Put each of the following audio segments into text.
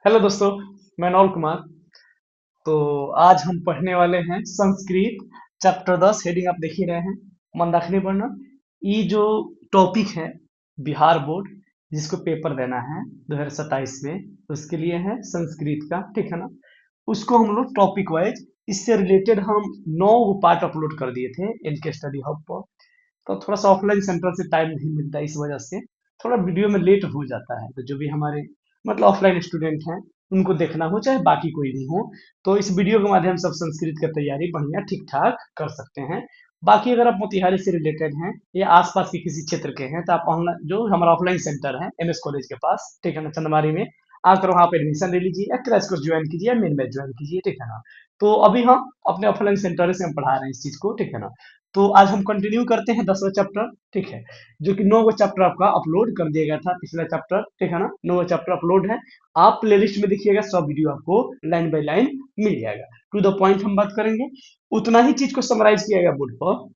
Hello दोस्तों, मैं नौल कुमार। तो आज हम पढ़ने वाले हैं संस्कृत चैप्टर 10। हेडिंग आप देख ही रहे हैं, मंदाकिनी वर्णन। ये जो टॉपिक है बिहार बोर्ड जिसको पेपर देना है 2027 में, उसके लिए है संस्कृत का, ठीक है ना। उसको हम लोग टॉपिक वाइज इससे रिलेटेड हम 9 पार्ट अपलोड कर दिए थे इनके स्टडी हब पर। तो थोड़ा सा ऑफलाइन सेंटर से टाइम नहीं मिलता, इस वजह से थोड़ा वीडियो में लेट हो जाता है। तो जो भी हमारे मतलब ऑफलाइन स्टूडेंट हैं, उनको देखना हो चाहे बाकी कोई भी हो, तो इस वीडियो के माध्यम से आप संस्कृत की तैयारी बढ़िया ठीक ठाक कर सकते हैं। बाकी अगर आप मोतिहारी से रिलेटेड हैं या आसपास के किसी क्षेत्र के हैं, तो आप ऑनलाइन जो हमारा ऑफलाइन सेंटर है एमएस कॉलेज के पास, ठीक है ना, चंदमारी में आकर वहाँ पे एडमिशन ले लीजिए या क्रैश कोर्स ज्वाइन कीजिए या मेन बैच ज्वाइन कीजिए, ठीक है ना। तो अभी हम अपने ऑफलाइन सेंटर से हम पढ़ा रहे हैं इस चीज को, ठीक है ना। तो आज हम कंटिन्यू करते हैं 10वां चैप्टर, ठीक है, जो कि 9वां चैप्टर आपका अपलोड कर दिया गया था पिछला चैप्टर, ठीक है ना। 9वां चैप्टर अपलोड है। आप प्लेलिस्ट में देखिएगा, सब वीडियो आपको लाइन बाय लाइन मिल जाएगा। टू द पॉइंट हम बात करेंगे, उतना ही चीज को समराइज किया गया बोर्ड पर,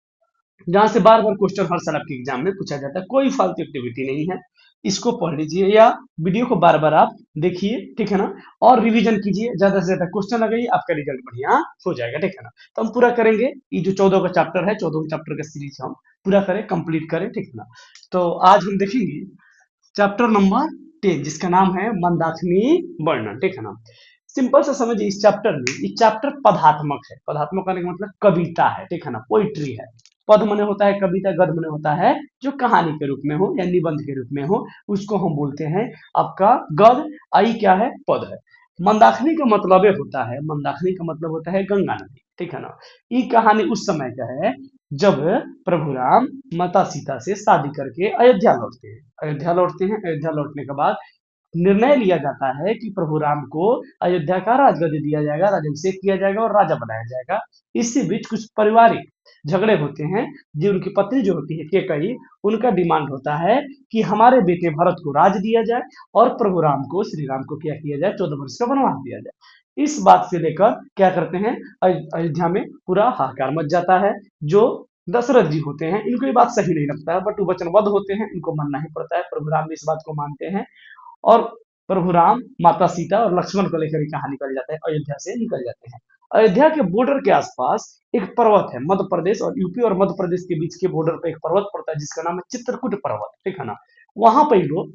जहां से बार बार क्वेश्चन हर साल आपके एग्जाम में पूछा जाता है। कोई फालतू एक्टिविटी नहीं है, इसको पढ़ लीजिए या वीडियो को बार बार आप देखिए, ठीक है ना। और रिवीजन कीजिए, ज्यादा से ज्यादा क्वेश्चन लगाइए, आपका रिजल्ट बढ़िया हो जाएगा, ठीक है ना। तो हम पूरा करेंगे, ये जो 14 का चैप्टर है, 14 चैप्टर का सीरीज हम पूरा करें, कंप्लीट करें, ठीक है ना। तो आज हम देखेंगे चैप्टर नंबर 10, जिसका नाम है मंदाकिनी वर्णन, ठीक है ना। सिंपल सा समझिए, इस चैप्टर में, इस चैप्टर पदात्मक है। पदात्मक करने का मतलब कविता है, ठीक है ना, पोइट्री है। पद मने होता है कविता, गद मने होता है जो कहानी के रूप में हो या निबंध के रूप में हो, उसको हम बोलते हैं आपका गद। आई क्या है? पद है। मंदाकिनी का मतलब होता है, मंदाकिनी का मतलब होता है गंगा नदी, ठीक है ना। ये कहानी उस समय का है जब प्रभु राम माता सीता से शादी करके अयोध्या लौटते हैं। अयोध्या लौटते हैं, अयोध्या लौटने के बाद निर्णय लिया जाता है कि प्रभु राम को अयोध्या का राजगद्दी दिया जाएगा, राज्याभिषेक किया जाएगा और राजा बनाया जाएगा। इसी बीच कुछ पारिवारिक झगड़े होते हैं। जो उनकी पत्नी जो होती है केकई, उनका डिमांड होता है कि हमारे बेटे भरत को राज दिया जाए और प्रभु राम को, श्री राम को क्या किया जाए, 14 वर्ष का वनवास दिया जाए। इस बात से लेकर क्या करते हैं, अयोध्या में पूरा हाहाकार मच जाता है। जो दशरथ जी होते हैं, इनको ये बात सही नहीं लगता है, बट वो वचनबद्ध होते हैं, इनको मानना ही पड़ता है। प्रभु राम इस बात को मानते हैं और प्रभु राम माता सीता और लक्ष्मण को लेकर कहा निकल जाते हैं, अयोध्या से निकल जाते हैं। अयोध्या के बॉर्डर के आसपास एक पर्वत है, मध्य प्रदेश और यूपी और मध्य प्रदेश के बीच के बॉर्डर पे एक पर्वत पड़ता है जिसका नाम है चित्रकूट पर्वत, ठीक है ना। वहां पर लोग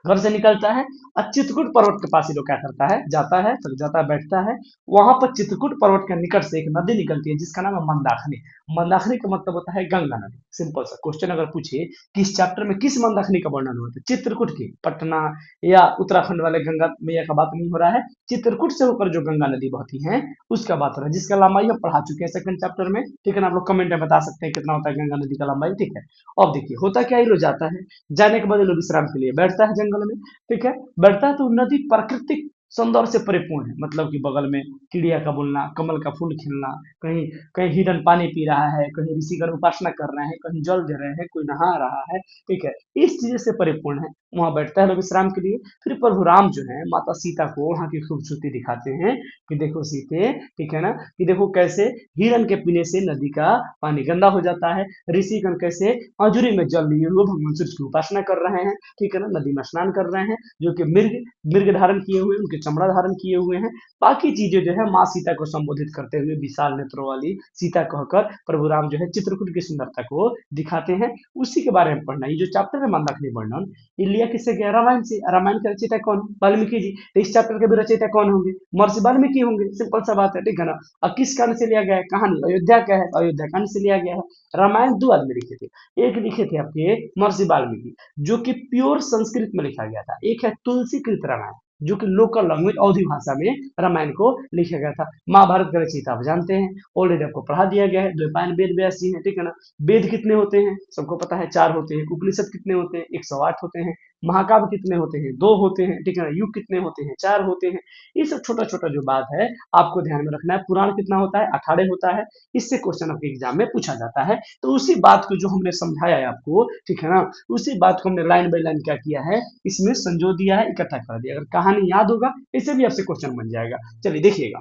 घर से निकलता है और चित्रकूट पर्वत के पास ये लोग क्या करता है, जाता है, तक जाता है, बैठता है। वहां पर चित्रकूट पर्वत के निकट से एक नदी निकलती है जिसका नाम है मंदाकिनी। मंदाकिनी का मतलब होता है गंगा नदी। सिंपल सा क्वेश्चन अगर पूछे कि इस चैप्टर में किस मंदाकिनी का वर्णन हुआ, तो चित्रकूट की, पटना या उत्तराखंड वाले गंगा मैया का बात नहीं हो रहा है। चित्रकूट से होकर जो गंगा नदी बहती है उसका बात हो रहा है, जिसका लंबाई हम पढ़ा चुके हैं सेकंड चैप्टर में, ठीक है ना। आप लोग कमेंट में बता सकते हैं कितना होता है गंगा नदी का लंबाई, ठीक है। अब देखिए होता क्या, ये लोग जाता है, जाने के बाद ये लोग विश्राम के लिए बैठता है जंगल में, ठीक है। बैठता है तो नदी प्राकृतिक सौंदर्य से परिपूर्ण है, मतलब कि बगल में चिड़िया का बोलना, कमल का फूल खिलना, कहीं कहीं हिरन पानी पी रहा है, कहीं ऋषिगण उपासना कर रहे हैं, कहीं जल दे रहे हैं, कोई नहा रहा है, ठीक है। इस चीज से परिपूर्ण है। वहां बैठता है लोग विश्राम के लिए। फिर प्रभु राम जो है माता सीता को वहां की खूबसूरती दिखाते हैं कि देखो सीते, ठीक है ना, कि देखो कैसे हिरन के पीने से नदी का पानी गंदा हो जाता है। ऋषिगण कैसे अंजुरी में जल लिए हुए भगवान सूर्य की उपासना कर रहे हैं, ठीक है ना, नदी में स्नान कर रहे हैं, जो कि मृग मृग धारण किए हुए, उनके चमड़ा धारण किए हुए हैं। बाकी चीजें जो है माँ सीता को संबोधित करते हुए विशाल नेत्रों वाली सीता कहकर प्रभु राम जो है चित्रकूट की सुंदरता को दिखाते हैं। उसी के बारे में पढ़ना। ये जो चैप्टर है मंदाकिनी वर्णन, ये लिया किससे गया? रामायण से। रामायण के रचयिता कौन? वाल्मीकि जी। तो इस चैप्टर के भी रचयिता कौन होंगे? महर्षि वाल्मीकि होंगे। सिंपल सा बात है, ठीक है ना। और किस कांड से लिया गया है? कहानी अयोध्या का है, अयोध्या कांड से लिया गया है। रामायण दो आदमी लिखे थे, एक लिखे थे आपके महर्षि वाल्मीकि, जो कि प्योर संस्कृत में लिखा गया था। एक है तुलसीकृत रामायण, जो कि लोकल लैंग्वेज अवधी भाषा में रामायण को लिखा गया था। महाभारत का रचयिता आप जानते हैं, ऑलरेडी आपको पढ़ा दिया गया है, द्वैपायन वेद व्यास जी हैं, ठीक है ना। वेद कितने होते हैं? सबको पता है, 4 होते हैं। उपनिषद कितने होते हैं? 108 होते हैं। महाकाव्य कितने होते हैं? 2 होते हैं, ठीक है ना। युग कितने होते हैं? 4 होते हैं। ये सब छोटा छोटा जो बात है आपको ध्यान में रखना है। पुराण कितना होता है? 18 होता है। इससे क्वेश्चन आपके एग्जाम में पूछा जाता है। तो उसी बात को जो हमने समझाया है आपको, ठीक है ना, उसी बात को हमने लाइन बाय लाइन क्या किया है, इसमें संजो दिया है, इकट्ठा कर दिया। अगर कहानी याद होगा, इससे भी आपसे क्वेश्चन बन जाएगा। चलिए देखिएगा,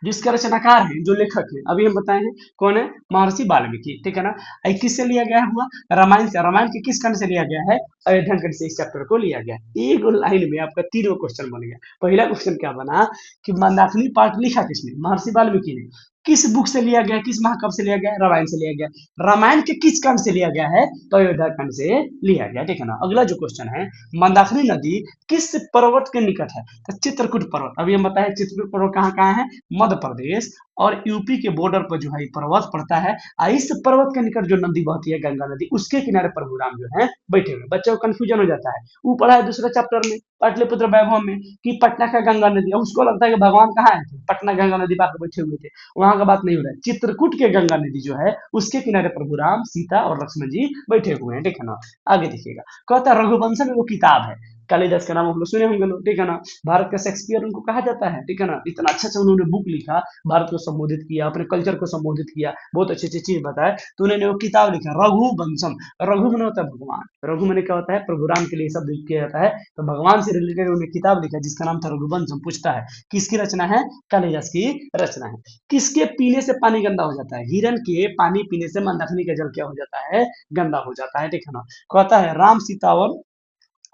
जो इसके रचनाकार हैं, जो लेखक हैं, अभी हम बताए हैं कौन है, महर्षि वाल्मीकि, ठीक है ना। किससे लिया गया हुआ, रामायण से। रामायण के किस खंड से लिया गया है, अयोध्या खंड से इस चैप्टर को लिया गया है। एक लाइन में आपका तीनों क्वेश्चन बन गया। पहला क्वेश्चन क्या बना कि मंदाकिनी पाठ लिखा किसने, महर्षि वाल्मीकि ने। किस बुक से लिया गया, किस महाकाव्य से लिया गया, रामायण से लिया गया। रामायण के किस खंड से लिया गया है, तो अयोध्या खंड से लिया गया, ठीक है ना। अगला जो क्वेश्चन है, मंदाकिनी नदी किस पर्वत के निकट है, तो चित्रकूट पर्वत। अभी हम बताए चित्रकूट पर्वत कहाँ कहाँ है, मध्य प्रदेश और यूपी के बॉर्डर पर जो है पर्वत पड़ता है। इस पर्वत के निकट जो नदी बहती है, गंगा नदी, उसके किनारे प्रभु राम जो है बैठे हुए। बच्चों को कंफ्यूजन हो जाता है, वो पढ़ा है दूसरे चैप्टर में पाटलिपुत्र वैभव में कि पटना का गंगा नदी, उसको लगता है कि भगवान कहाँ है, पटना गंगा नदी पर बैठे हुए थे। वहां का बात नहीं हो रहा है, चित्रकूट के गंगा नदी जो है उसके किनारे प्रभु राम, सीता और लक्ष्मण जी बैठे हुए हैं, ठीक है ना। आगे देखिएगा, कहता है रघुवंशम में वो किताब है, कालिदास का नाम हम लोग सुने होंगे लोग, ठीक है ना। भारत का शेक्सपियर उनको कहा जाता है, ठीक है ना। इतना अच्छा अच्छा उन्होंने बुक लिखा, भारत को संबोधित किया, अपने कल्चर को संबोधित किया, बहुत अच्छी अच्छी चीज बताए। तो उन्होंने वो किताब लिखा रघुवंशम। रघु मैंने होता है भगवान, रघु मैंने क्या होता है, प्रभु राम के लिए शब्द किया जाता है। तो भगवान से रिलेटेड उन्होंने किताब लिखा जिसका नाम था रघुवंशम। पूछता है किसकी रचना है, कालिदास की रचना है। किसके पीने से पानी गंदा हो जाता है, हिरण के पानी पीने से मंदाकिनी का जल क्या हो जाता है, गंदा हो जाता है, ठीक है ना। कहता है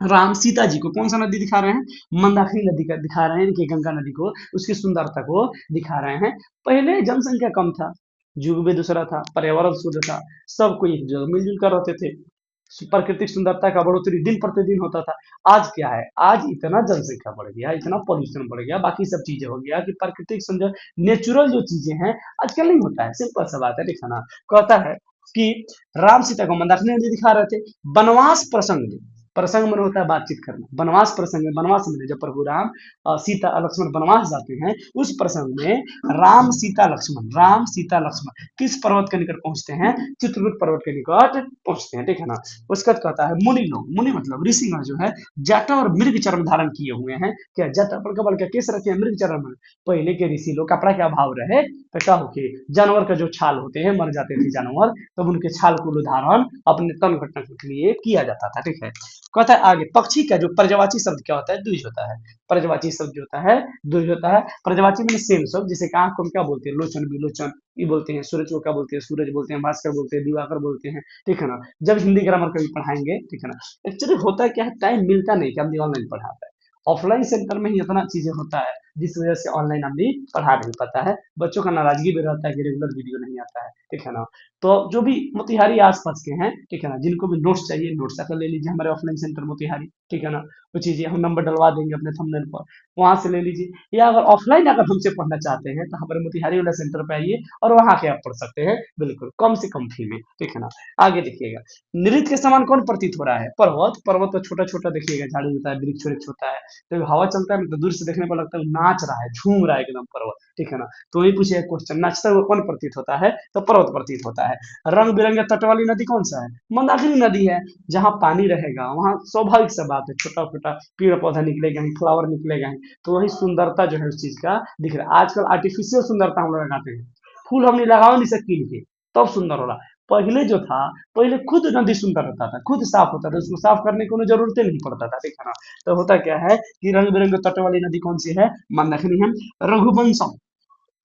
राम सीता जी को कौन सा नदी दिखा रहे हैं, मंदाकिनी नदी का दिखा रहे हैं, कि गंगा नदी को, उसकी सुंदरता को दिखा रहे हैं। पहले जनसंख्या कम था, युग भी दूसरा था, पर्यावरण शुद्ध था, सब कोई एक जगह मिलजुल कर रहते थे, प्राकृतिक सुंदरता का बढ़ोतरी दिन प्रतिदिन होता था। आज क्या है, आज इतना जनसंख्या बढ़ गया, इतना पॉल्यूशन बढ़ गया, बाकी सब चीजें हो गया कि प्राकृतिक सुंदर नेचुरल जो चीजें हैं आजकल नहीं होता है। सिंपल सा बात है, दिखाना। कहता है कि राम सीता को मंदाकिनी नदी दिखा रहे थे। वनवास प्रसंग में, प्रसंग में होता है बातचीत करना, वनवास प्रसंग में, वनवास में जब प्रभु राम सीता लक्ष्मण वनवास जाते हैं, उस प्रसंग में राम सीता लक्ष्मण किस पर्वत के निकट पहुंचते हैं, चित्रकूट पर्वत के निकट पहुंचते हैं, ठीक है ना। उसका कहता है मुनि लोग, मुनि मतलब ऋषिगण जो है जटा और मृग चर्म धारण किए हुए हैं। क्या जटा पर कबल क्या केस रखे हैं, मृग चर्म में। पहले के ऋषि लोग कपड़ा के अभाव रहे तो क्या होके जानवर का जो छाल होते हैं, मर जाते थे जानवर, तब उनके छाल को धारण अपने तन घटना के लिए किया जाता था, ठीक है। कहता है आगे, पक्षी का जो पर्जवाची शब्द क्या होता है, द्विज होता है। पर्जवाची शब्द जो होता है द्विज होता है। पर्जवाची में सेम शब्द, जिसे आंख को हम क्या बोलते हैं, लोचन विलोचन ये बोलते हैं। सूरज को क्या बोलते हैं, सूरज बोलते हैं। भास्कर बोलते हैं, दिवाकर बोलते हैं, ठीक है ना। जब हिंदी ग्रामर कभी पढ़ाएंगे, ठीक है ना। एक्चुअली होता क्या है, टाइम मिलता नहीं कि हम ऑनलाइन पढ़ाता है, ऑफलाइन सेंटर में ही इतना चीजें होता है, जिस वजह से ऑनलाइन हम भी पढ़ा नहीं पाता है। बच्चों का नाराजगी भी रहता है कि रेगुलर वीडियो नहीं आता है, ठीक है ना। तो जो भी मोतिहारी आसपास के हैं, ठीक है ना, जिनको भी नोट्स चाहिए, नोट्स आकर ले लीजिए हमारे ऑफलाइन सेंटर मोतिहारी, ठीक है ना। वो चीजें हम नंबर डलवा देंगे अपने थंबनेल पर, वहां से ले लीजिए। या अगर ऑफलाइन अगर हमसे पढ़ना चाहते हैं तो हमारे मोतिहारी वाला सेंटर पे आइए और वहां के आप पढ़ सकते हैं, बिल्कुल कम से कम फी में, ठीक है ना। आगे देखिएगा, नृत्य के समान कौन प्रतीत हो रहा है, पर्वत। पर्वत तो छोटा छोटा देखिएगा, झाड़ी होता है, वृक्ष वृक्ष होता है, तो हवा चलता है ना, तो दूर से देखने पर लगता है नाच रहा है, झूम रहा है एकदम पर्वत, ठीक है ना। तो वही पूछे क्वेश्चन, नाचता हुआ कौन प्रतीत होता है, तो पर्वत प्रतीत होता है। रंग बिरंगे तट वाली नदी कौन सा है, मंदाकिनी नदी है। जहां पानी रहेगा वहां स्वाभाविक सा बात है, छोटा छोटा पेड़ पौधा निकलेगा ही, फ्लावर निकलेगा ही, तो वही सुंदरता जो है उस चीज का दिख रहा है। आजकल आर्टिफिशियल सुंदरता हम लोग लगाते हैं, फूल हम नहीं लगा नहीं सकते इनके, तब सुंदर हो रहा। पहले जो था, पहले खुद नदी सुंदर होता था, खुद साफ होता था, उसको साफ करने की कोई जरूरत नहीं पड़ता था, ठीक है ना। तो होता क्या है कि रंग बिरंगे तट वाली नदी कौन सी है, मंदाकिनी है। रघुवंशम,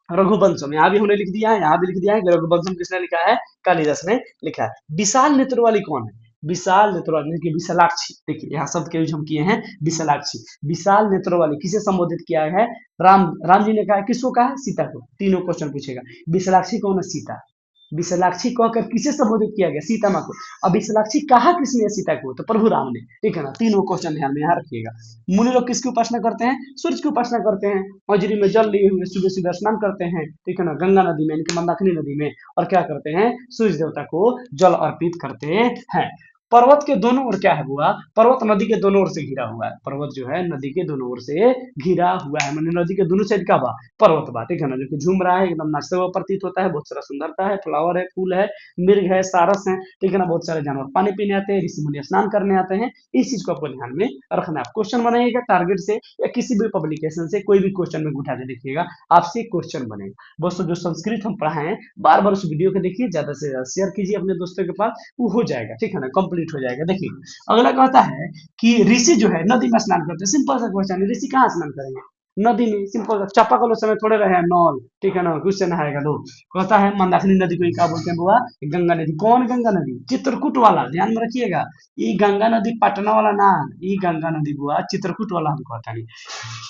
रघुवंशम यहाँ भी हमने लिख दिया है, यहाँ भी लिख दिया है कि रघुवंशम किसने लिखा है, कालिदास ने लिखा है। विशाल नेत्र वाली कौन है, विशाल नेत्र वाली की विशालाक्षी, देखिए यहाँ शब्द के यूज हम किए हैं, विशालाक्षी। विशाल नेत्र वाली किसे संबोधित किया है, राम जी ने कहा है, किसको कहा है, सीता को। तीनों क्वेश्चन पूछेगा, विशालाक्षी कौन है, सीता। विशालाक्षी कहकर किसे संबोधित किया गया, सीता माँ को। अब विशालाक्षी कहा किसने सीता को, तो प्रभु राम ने, ठीक है ना। तीनों क्वेश्चन ध्यान में यहाँ रखिएगा। मुनि लोग किसकी उपासना करते हैं, सूरज की उपासना करते हैं। हजरी में जल लिए हुए सुबह सुबह स्नान करते हैं, ठीक है ना, गंगा नदी में, इनके मंदाकिनी नदी में, और क्या करते हैं, सूर्य देवता को जल अर्पित करते हैं। पर्वत के दोनों ओर क्या है हुआ, पर्वत नदी के दोनों ओर से घिरा हुआ है। पर्वत जो है नदी के दोनों ओर से घिरा हुआ है, मैंने नदी के दोनों साइड का बा पर्वत बा, ठीक है ना, जो कि झूम रहा है, एकदम नाचते हुआ प्रतीत होता है। बहुत सारा सुंदरता है, फ्लावर है, फूल है, मृग है, सारस है, ठीक है ना। बहुत सारे जानवर पानी पीने आते हैं, ऋषि मुनि स्नान करने आते हैं। इस चीज को आपको ध्यान में रखना है। क्वेश्चन बनाइएगा टारगेट से या किसी भी पब्लिकेशन से, कोई भी क्वेश्चन में उठा के देखिएगा, आपसे क्वेश्चन बनेगा। दोस्तों जो संस्कृत हम पढ़ाए हैं, बार बार उस वीडियो को देखिए, ज्यादा से ज्यादा शेयर कीजिए अपने दोस्तों के पास, वो हो जाएगा, ठीक है ना, कंप्लीट हो जाएगा। देखिए अगला कहता है कि ऋषि जो है नदी में स्नान करते हैं। सिंपल सा क्वेश्चन है, ऋषि कहाँ स्नान करेंगे, नदी में सिंपल चापाकल उस समय थोड़े रहे हैं नल, ठीक है ना, उससे नहाएगा लोग। कहता है मंदाकिनी नदी को ही क्या बोलते हैं बुआ, गंगा नदी। कौन गंगा नदी? चित्रकूट वाला, ध्यान में रखिएगा। ये गंगा नदी पटना वाला ना, ये गंगा नदी बुआ चित्रकूट वाला हम कहता है।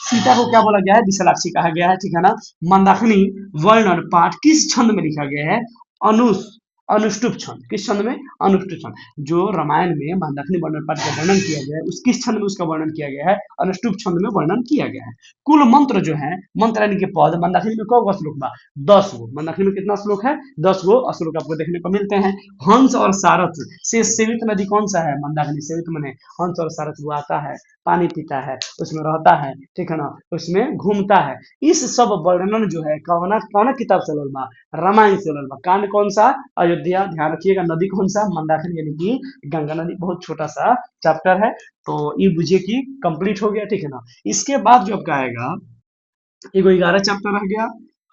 सीता को क्या बोला गया है? विशालाक्षी कहा गया है, ठीक है ना। मंदाकिनी वर्णन पाठ किस छंद में लिखा गया है? अनुस अनुष्टुप छंद। किस छंद में? अनुष्टुप छंद। जो रामायण में मंदाकिनी वर्णन पाठ का वर्णन किया गया है, उस किस छंद में उसका वर्णन किया गया है? अनुष्टुप छंद में वर्णन किया गया है। कुल मंत्र जो है, मंत्र यानी कि पद, मंदाकिनी में कौ श्लोक बा? 10 गो। मंदाकिनी में कितना श्लोक है? 10 गो श्लोक आपको देखने को मिलते हैं। हंस और सारथ से सेवित नदी कौन सा है? मंदाकिनी। सेवित मने हंस और सारथ वो आता है, पानी पीता है, उसमें रहता है, ठीक है ना, उसमें घूमता है। इस सब वर्णन जो है कौना कौना किताब से लल बा? रामायण से लल बा। कांड कौन सा? अयोध्या। ध्यान रखिएगा। नदी कौन सा? मंदाकिनी यानी कि गंगा नदी। बहुत छोटा सा चैप्टर है, तो ये बुझिए कि कंप्लीट हो गया, ठीक है ना। इसके बाद जो आपका आएगा, एगो 11 चैप्टर रह गया,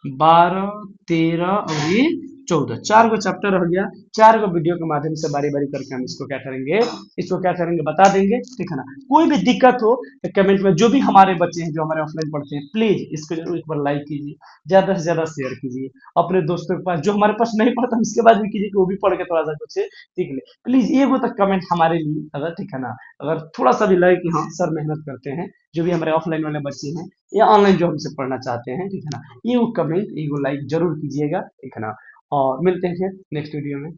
12, 13 और ये 14, 4 गो चैप्टर रह गया। 4 गो वीडियो के माध्यम से बारी बारी करके हम इसको क्या करेंगे, इसको क्या करेंगे बता देंगे, ठीक है ना। कोई भी दिक्कत हो तो कमेंट में, जो भी हमारे बच्चे हैं जो हमारे ऑफलाइन पढ़ते हैं, प्लीज इसको जरूर एक बार लाइक कीजिए, ज्यादा से ज्यादा शेयर कीजिए अपने दोस्तों के पास। जो हमारे पास नहीं पढ़ता हम इसके बाद भी कीजिए कि वो भी पढ़ के थोड़ा सा कुछ सीख ले। प्लीज ये वो तक कमेंट हमारे लिए अगर, ठीक है ना, अगर थोड़ा सा भी लगे कि हाँ सर मेहनत करते हैं, जो भी हमारे ऑफलाइन वाले बच्चे हैं या ऑनलाइन जो हमसे पढ़ना चाहते हैं, ठीक है ना, ये वो कमेंट, ये वो लाइक जरूर कीजिएगा, ठीक है ना। और मिलते हैं फिर नेक्स्ट वीडियो में।